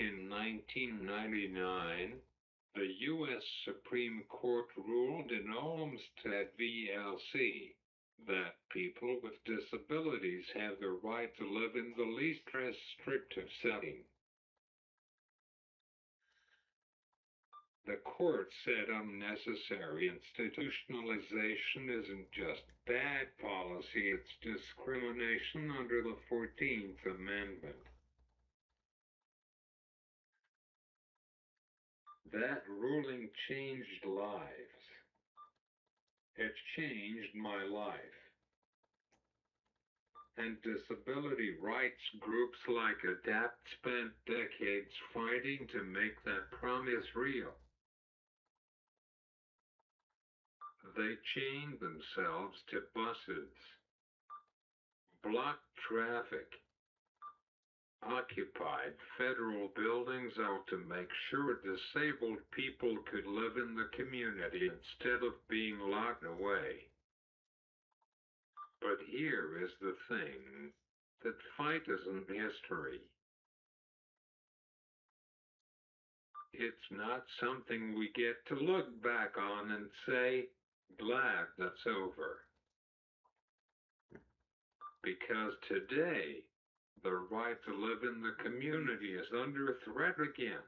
In 1999, the U.S. Supreme Court ruled in Olmstead v. LC that people with disabilities have the right to live in the least restrictive setting. The court said unnecessary institutionalization isn't just bad policy, it's discrimination under the 14th Amendment. That ruling changed lives. It changed my life. And disability rights groups like ADAPT spent decades fighting to make that promise real. They chained themselves to buses, blocked traffic, occupied federal buildings out to make sure disabled people could live in the community instead of being locked away. But here is the thing, that fight isn't history. It's not something we get to look back on and say, glad that's over. Because today, the right to live in the community is under threat again.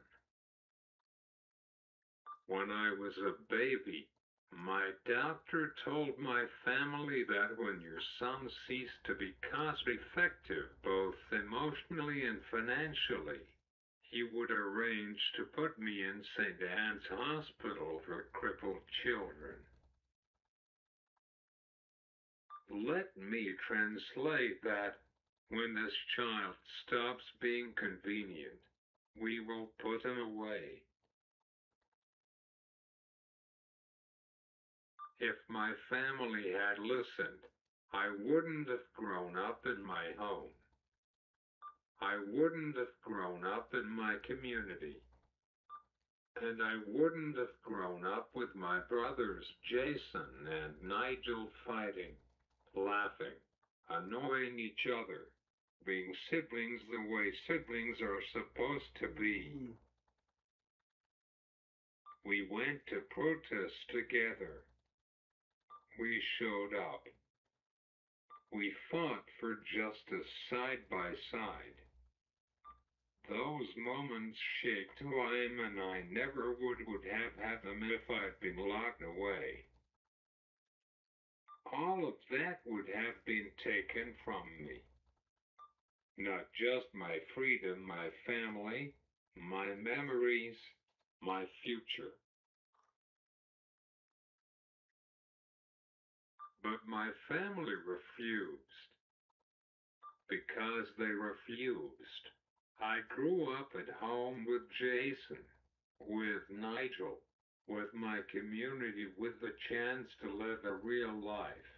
When I was a baby, my doctor told my family that when your son ceased to be cost-effective both emotionally and financially, he would arrange to put me in St. Anne's Hospital for Crippled Children. Let me translate that. When this child stops being convenient, we will put him away. If my family had listened, I wouldn't have grown up in my home. I wouldn't have grown up in my community. And I wouldn't have grown up with my brothers Jason and Nigel fighting, laughing, annoying each other, being siblings the way siblings are supposed to be. We went to protest together. We showed up. We fought for justice side by side. Those moments shaped who I am, and I never would have had them if I'd been locked away. All of that would have been taken from me. Not just my freedom, my family, my memories, my future. But my family refused. Because they refused. I grew up at home with Jason, with Nigel, with my community, with the chance to live a real life.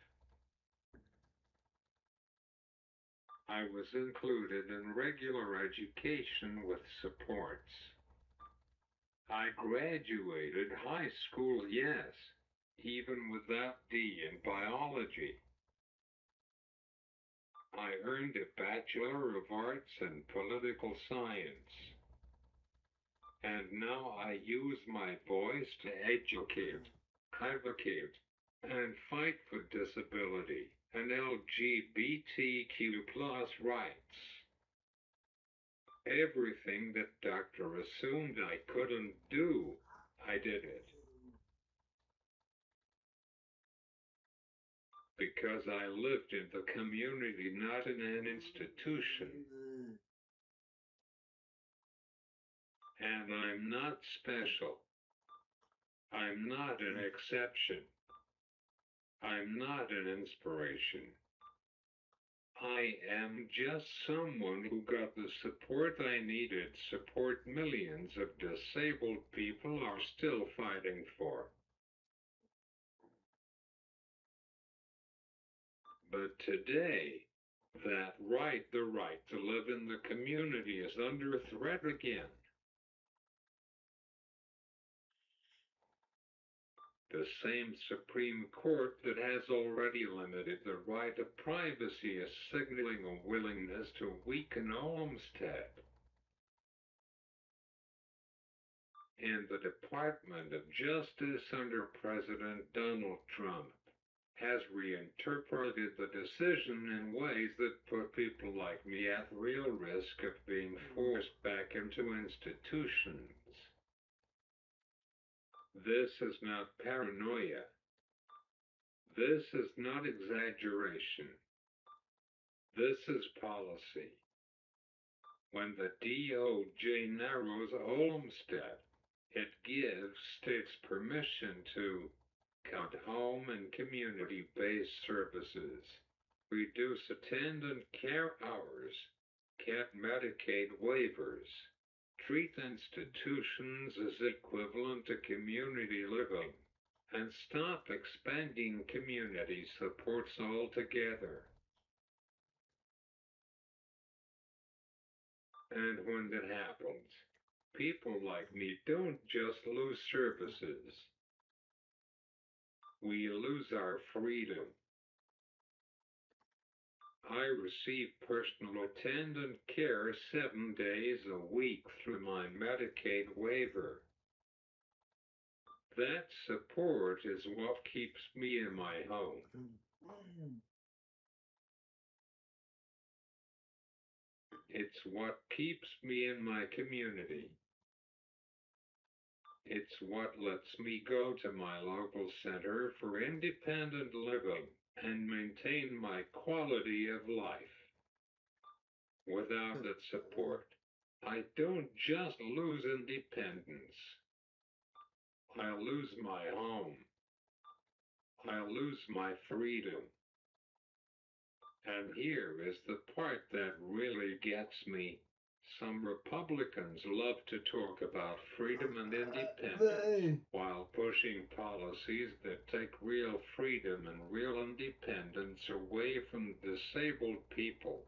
I was included in regular education with supports. I graduated high school, yes, even without D in biology. I earned a Bachelor of Arts in Political Science. And now I use my voice to educate, advocate, and fight for disability and LGBTQ plus rights. Everything that doctor assumed I couldn't do, I did it. Because I lived in the community, not in an institution. And I'm not special. I'm not an exception. I'm not an inspiration. I am just someone who got the support I needed, support millions of disabled people are still fighting for. But today, that right, the right to live in the community, is under threat again. The same Supreme Court that has already limited the right of privacy is signaling a willingness to weaken Olmstead. And the Department of Justice under President Donald Trump has reinterpreted the decision in ways that put people like me at real risk of being forced back into institutions. This is not paranoia. This is not exaggeration. This is policy. When the DOJ narrows Olmstead, it gives states permission to cut home and community-based services, reduce attendant care hours, cut Medicaid waivers, treat institutions as equivalent to community living, and stop expanding community supports altogether. And when that happens, people like me don't just lose services. We lose our freedom. I receive personal attendant care 7 days a week through my Medicaid waiver. That support is what keeps me in my home. It's what keeps me in my community. It's what lets me go to my local center for independent living and maintain my quality of life. Without that support, I don't just lose independence. I lose my home. I lose my freedom. And here is the part that really gets me. Some Republicans love to talk about freedom and independence while pushing policies that take real freedom and real independence away from disabled people.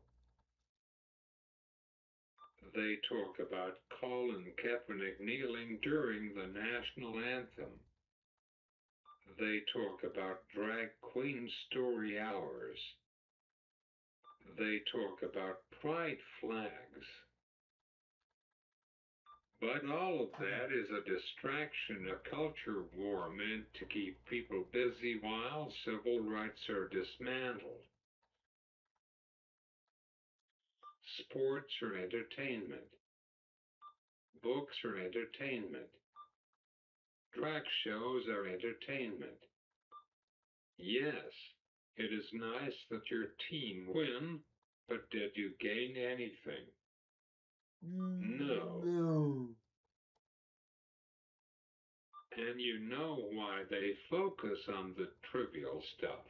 They talk about Colin Kaepernick kneeling during the national anthem. They talk about drag queen story hours. They talk about pride flags. But all of that is a distraction, a culture war meant to keep people busy while civil rights are dismantled. Sports are entertainment. Books are entertainment. Drag shows are entertainment. Yes, it is nice that your team win, but did you gain anything? No. No. And you know why they focus on the trivial stuff.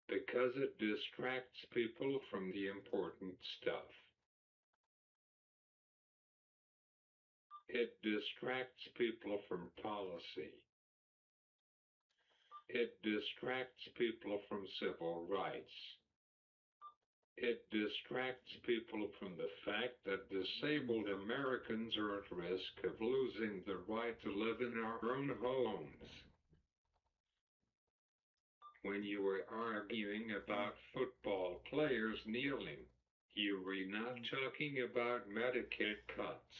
Because it distracts people from the important stuff. It distracts people from policy. It distracts people from civil rights. It distracts people from the fact that disabled Americans are at risk of losing the right to live in our own homes. When you were arguing about football players kneeling, you were not talking about Medicaid cuts.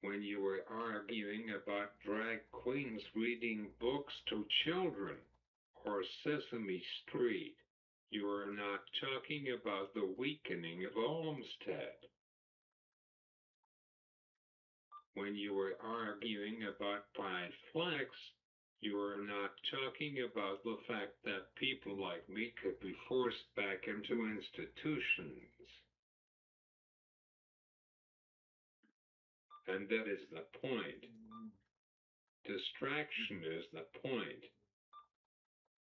When you were arguing about drag queens reading books to children or Sesame Street, you are not talking about the weakening of Olmstead. When you were arguing about pride flags, you are not talking about the fact that people like me could be forced back into institutions. And that is the point. Distraction is the point.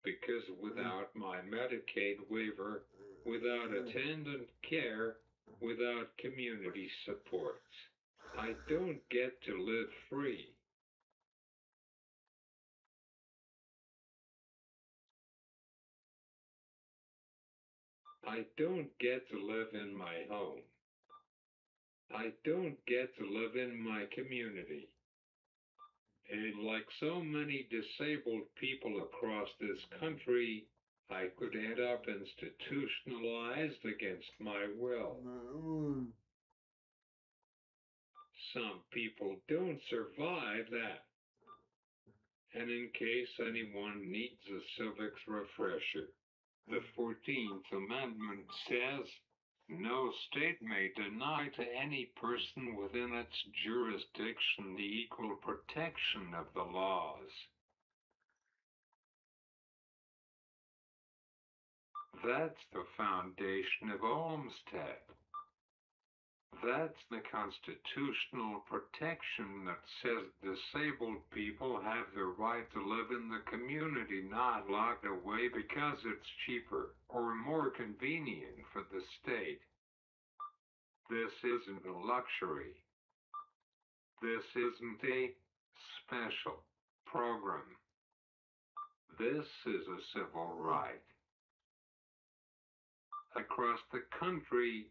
Because without my Medicaid waiver, without attendant care, without community supports, I don't get to live free. I don't get to live in my home. I don't get to live in my community. And like so many disabled people across this country, I could end up institutionalized against my will. Some people don't survive that. And in case anyone needs a civics refresher, the 14th Amendment says, no state may deny to any person within its jurisdiction the equal protection of the laws. That's the foundation of Olmstead. That's the constitutional protection that says disabled people have the right to live in the community, not locked away because it's cheaper or more convenient for the state. This isn't a luxury. This isn't a special program. This is a civil right. Across the country,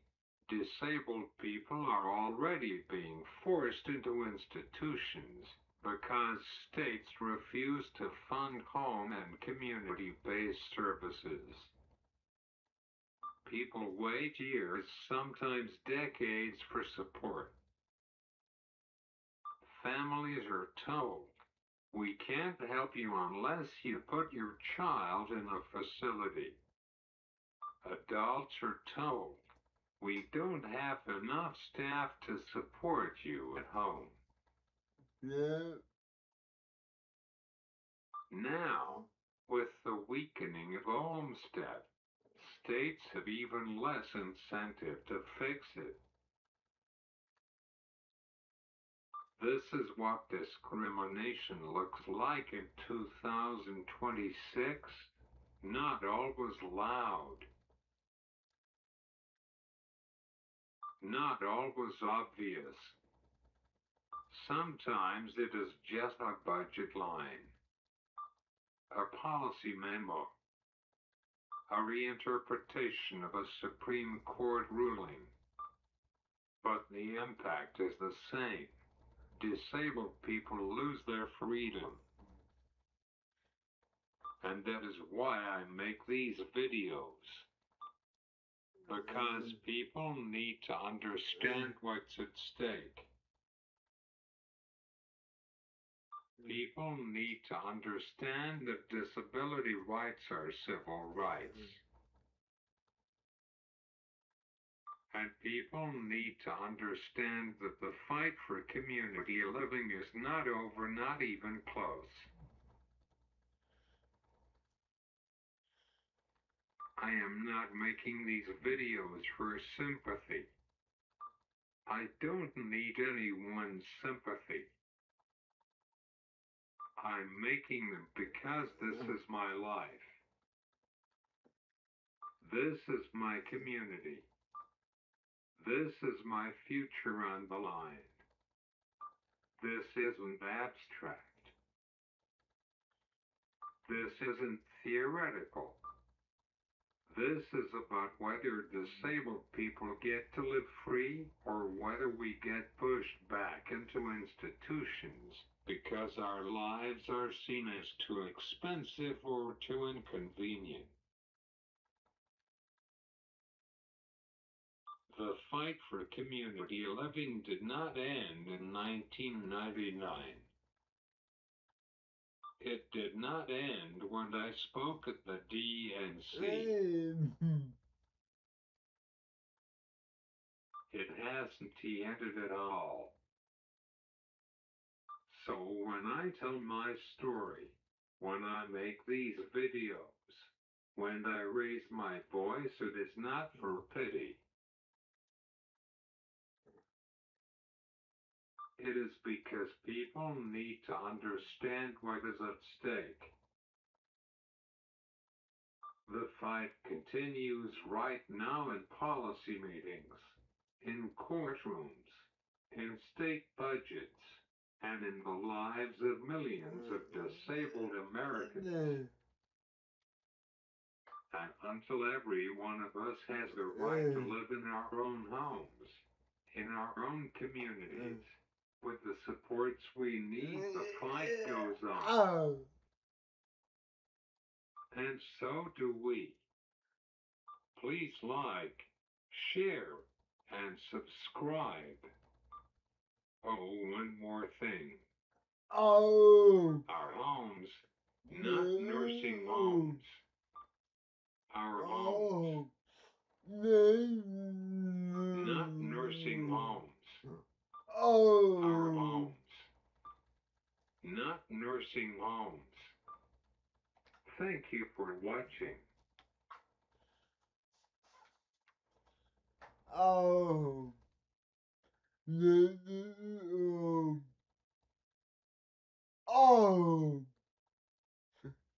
disabled people are already being forced into institutions because states refuse to fund home and community-based services. People wait years, sometimes decades, for support. Families are told, we can't help you unless you put your child in a facility. Adults are told, we don't have enough staff to support you at home. Yeah. Now, with the weakening of Olmstead, states have even less incentive to fix it. This is what discrimination looks like in 2026. Not always loud. Not always obvious. Sometimes it is just a budget line, a policy memo, a reinterpretation of a Supreme Court ruling. But the impact is the same. Disabled people lose their freedom. And that is why I make these videos. Because people need to understand what's at stake. People need to understand that disability rights are civil rights. And people need to understand that the fight for community living is not over, not even close. I am not making these videos for sympathy. I don't need anyone's sympathy. I'm making them because this is my life. This is my community. This is my future on the line. This isn't abstract. This isn't theoretical. This is about whether disabled people get to live free or whether we get pushed back into institutions because our lives are seen as too expensive or too inconvenient. The fight for community living did not end in 1999. It did not end when I spoke at the DNC. It hasn't ended at all. So when I tell my story, when I make these videos, when I raise my voice, it is not for pity. It is because people need to understand what is at stake. The fight continues right now in policy meetings, in courtrooms, in state budgets, and in the lives of millions of disabled Americans. And until every one of us has the right to live in our own homes, in our own communities, with the supports we need, the fight goes on. And so do we. Please like, share, and subscribe. Oh, one more thing. Oh. Our homes, not nursing No. homes. Our homes, Oh. No. not nursing homes. Our Oh. homes, not nursing homes. Thank you for watching. Oh. No. Oh.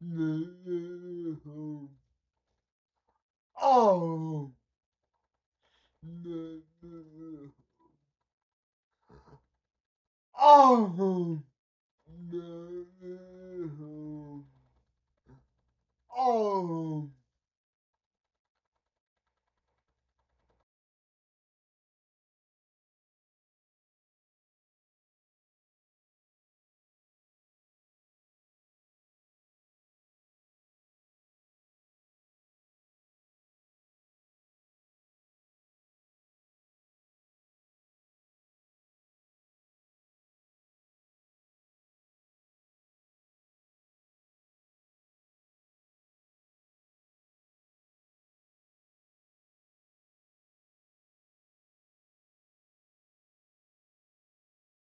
No. Oh. No. Oh. No. Oh.